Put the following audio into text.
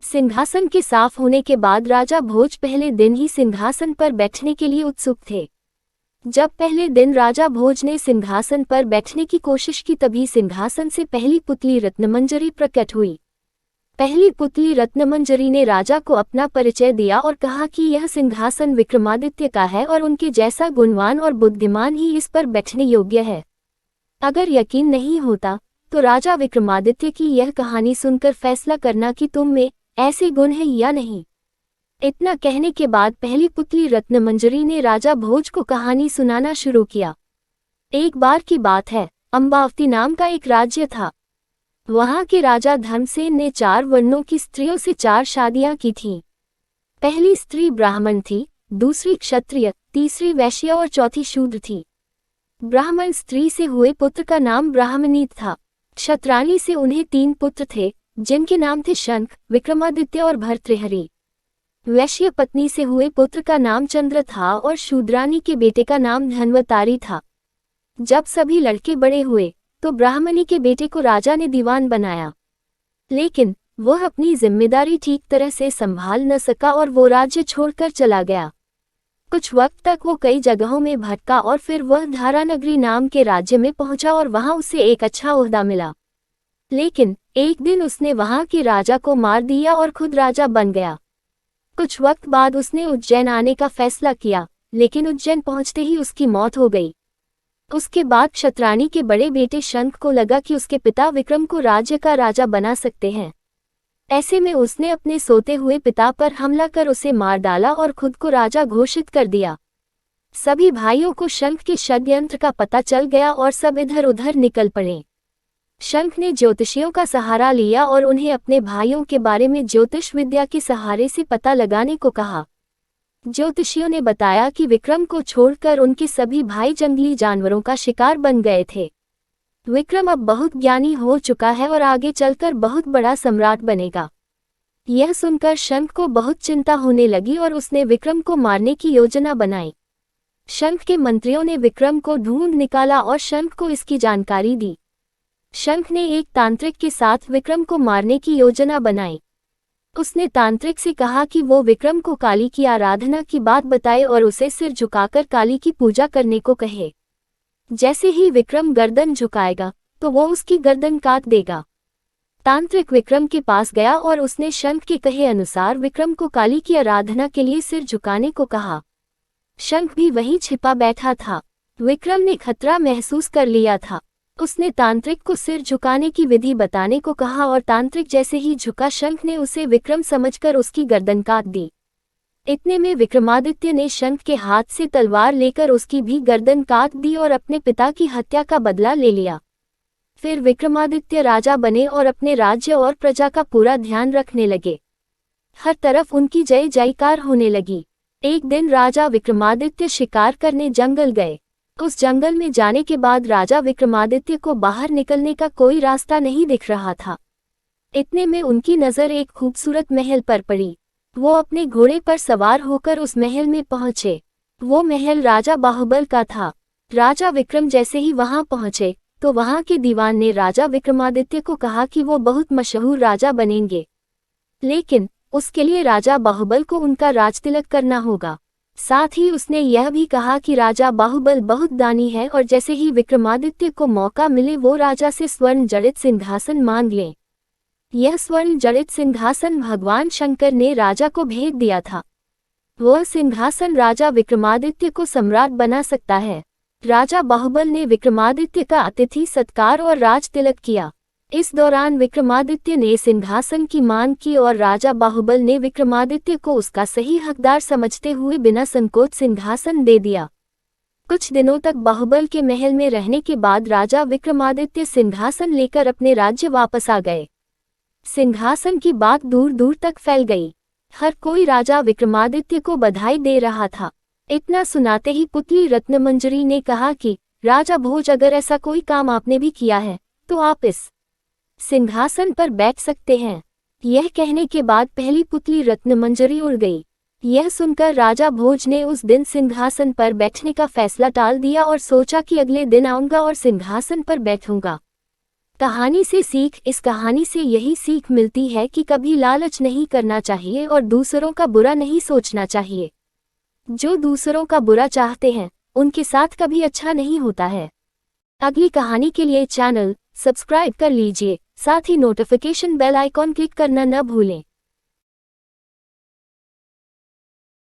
सिंहासन के साफ होने के बाद राजा भोज पहले दिन ही सिंहासन पर बैठने के लिए उत्सुक थे। जब पहले दिन राजा भोज ने सिंहासन पर बैठने की कोशिश की तभी सिंहासन से पहली पुतली रत्नमंजरी प्रकट हुई। पहली पुतली रत्नमंजरी ने राजा को अपना परिचय दिया और कहा कि यह सिंहासन विक्रमादित्य का है और उनके जैसा गुणवान और बुद्धिमान ही इस पर बैठने योग्य है। अगर यकीन नहीं होता तो राजा विक्रमादित्य की यह कहानी सुनकर फैसला करना कि तुम में ऐसे गुण हैं या नहीं। इतना कहने के बाद पहली पुतली रत्नमंजरी ने राजा भोज को कहानी सुनाना शुरू किया। एक बार की बात है, अम्बावती नाम का एक राज्य था। वहां के राजा धर्मसेन ने 4 वर्णों की स्त्रियों से 4 शादियां की थीं। पहली स्त्री ब्राह्मण थी, दूसरी क्षत्रिय, तीसरी वैश्य और चौथी शूद्र थी। ब्राह्मण स्त्री से हुए पुत्र का नाम ब्राह्मणीत था। क्षत्राणी से उन्हें 3 पुत्र थे जिनके नाम थे शंख, विक्रमादित्य और भर्तृहरि। वैश्य पत्नी से हुए पुत्र का नाम चंद्र था और शूद्रानी के बेटे का नाम धन्वतारी था। जब सभी लड़के बड़े हुए तो ब्राह्मणी के बेटे को राजा ने दीवान बनाया, लेकिन वह अपनी जिम्मेदारी ठीक तरह से संभाल न सका और वो राज्य छोड़कर चला गया। कुछ वक्त तक वो कई जगहों में भटका और फिर वह धारानगरी नाम के राज्य में पहुंचा और वहां उसे एक अच्छा ओहदा मिला। लेकिन एक दिन उसने वहां के राजा को मार दिया और खुद राजा बन गया। कुछ वक्त बाद उसने उज्जैन आने का फैसला किया, लेकिन उज्जैन पहुंचते ही उसकी मौत हो गई। उसके बाद क्षत्राणी के बड़े बेटे शंख को लगा कि उसके पिता विक्रम को राज्य का राजा बना सकते हैं। ऐसे में उसने अपने सोते हुए पिता पर हमला कर उसे मार डाला और खुद को राजा घोषित कर दिया। सभी भाइयों को शंख के षड्यंत्र का पता चल गया और सब इधर उधर निकल पड़े। शंख ने ज्योतिषियों का सहारा लिया और उन्हें अपने भाइयों के बारे में ज्योतिष विद्या के सहारे से पता लगाने को कहा। ज्योतिषियों ने बताया कि विक्रम को छोड़कर उनके सभी भाई जंगली जानवरों का शिकार बन गए थे। विक्रम अब बहुत ज्ञानी हो चुका है और आगे चलकर बहुत बड़ा सम्राट बनेगा। यह सुनकर शंख को बहुत चिंता होने लगी और उसने विक्रम को मारने की योजना बनाई। शंख के मंत्रियों ने विक्रम को ढूंढ निकाला और शंख को इसकी जानकारी दी। शंख ने एक तांत्रिक के साथ विक्रम को मारने की योजना बनाई। उसने तांत्रिक से कहा कि वो विक्रम को काली की आराधना की बात बताए और उसे सिर झुकाकर काली की पूजा करने को कहे। जैसे ही विक्रम गर्दन झुकाएगा तो वो उसकी गर्दन काट देगा। तांत्रिक विक्रम के पास गया और उसने शंख के कहे अनुसार विक्रम को काली की आराधना के लिए सिर झुकाने को कहा। शंख भी वहीं छिपा बैठा था। विक्रम ने खतरा महसूस कर लिया था। उसने तांत्रिक को सिर झुकाने की विधि बताने को कहा और तांत्रिक जैसे ही झुका शंख ने उसे विक्रम समझकर उसकी गर्दन काट दी। इतने में विक्रमादित्य ने शंख के हाथ से तलवार लेकर उसकी भी गर्दन काट दी और अपने पिता की हत्या का बदला ले लिया। फिर विक्रमादित्य राजा बने और अपने राज्य और प्रजा का पूरा ध्यान रखने लगे। हर तरफ उनकी जय जयकार होने लगी। एक दिन राजा विक्रमादित्य शिकार करने जंगल गए। उस जंगल में जाने के बाद राजा विक्रमादित्य को बाहर निकलने का कोई रास्ता नहीं दिख रहा था। इतने में उनकी नज़र एक खूबसूरत महल पर पड़ी। वो अपने घोड़े पर सवार होकर उस महल में पहुंचे। वो महल राजा बाहुबल का था। राजा विक्रम जैसे ही वहां पहुंचे तो वहां के दीवान ने राजा विक्रमादित्य को कहा कि वो बहुत मशहूर राजा बनेंगे, लेकिन उसके लिए राजा बाहुबल को उनका राजतिलक करना होगा। साथ ही उसने यह भी कहा कि राजा बाहुबल बहुत दानी है और जैसे ही विक्रमादित्य को मौका मिले वो राजा से स्वर्ण जड़ित सिंहासन मांग लें। यह स्वर्ण जड़ित सिंहासन भगवान शंकर ने राजा को भेज दिया था। वह सिंहासन राजा विक्रमादित्य को सम्राट बना सकता है। राजा बाहुबल ने विक्रमादित्य का अतिथि सत्कार और राज तिलक किया। इस दौरान विक्रमादित्य ने सिंहासन की मांग की और राजा बाहुबल ने विक्रमादित्य को उसका सही हकदार समझते हुए बिना संकोच सिंहासन दे दिया। कुछ दिनों तक बाहुबल के महल में रहने के बाद राजा विक्रमादित्य सिंहासन लेकर अपने राज्य वापस आ गए। सिंहासन की बात दूर दूर तक फैल गई। हर कोई राजा विक्रमादित्य को बधाई दे रहा था। इतना सुनाते ही पुतली रत्नमंजरी ने कहा कि राजा भोज, अगर ऐसा कोई काम आपने भी किया है तो आप इस सिंहासन पर बैठ सकते हैं। यह कहने के बाद पहली पुतली रत्नमंजरी उड़ गई। यह सुनकर राजा भोज ने उस दिन सिंहासन पर बैठने का फैसला टाल दिया और सोचा कि अगले दिन आऊंगा और सिंहासन पर बैठूंगा। कहानी से सीख। इस कहानी से यही सीख मिलती है कि कभी लालच नहीं करना चाहिए और दूसरों का बुरा नहीं सोचना चाहिए। जो दूसरों का बुरा चाहते हैं उनके साथ कभी अच्छा नहीं होता है। अगली कहानी के लिए चैनल सब्सक्राइब कर लीजिए, साथ ही नोटिफिकेशन बेल आइकॉन क्लिक करना न भूलें।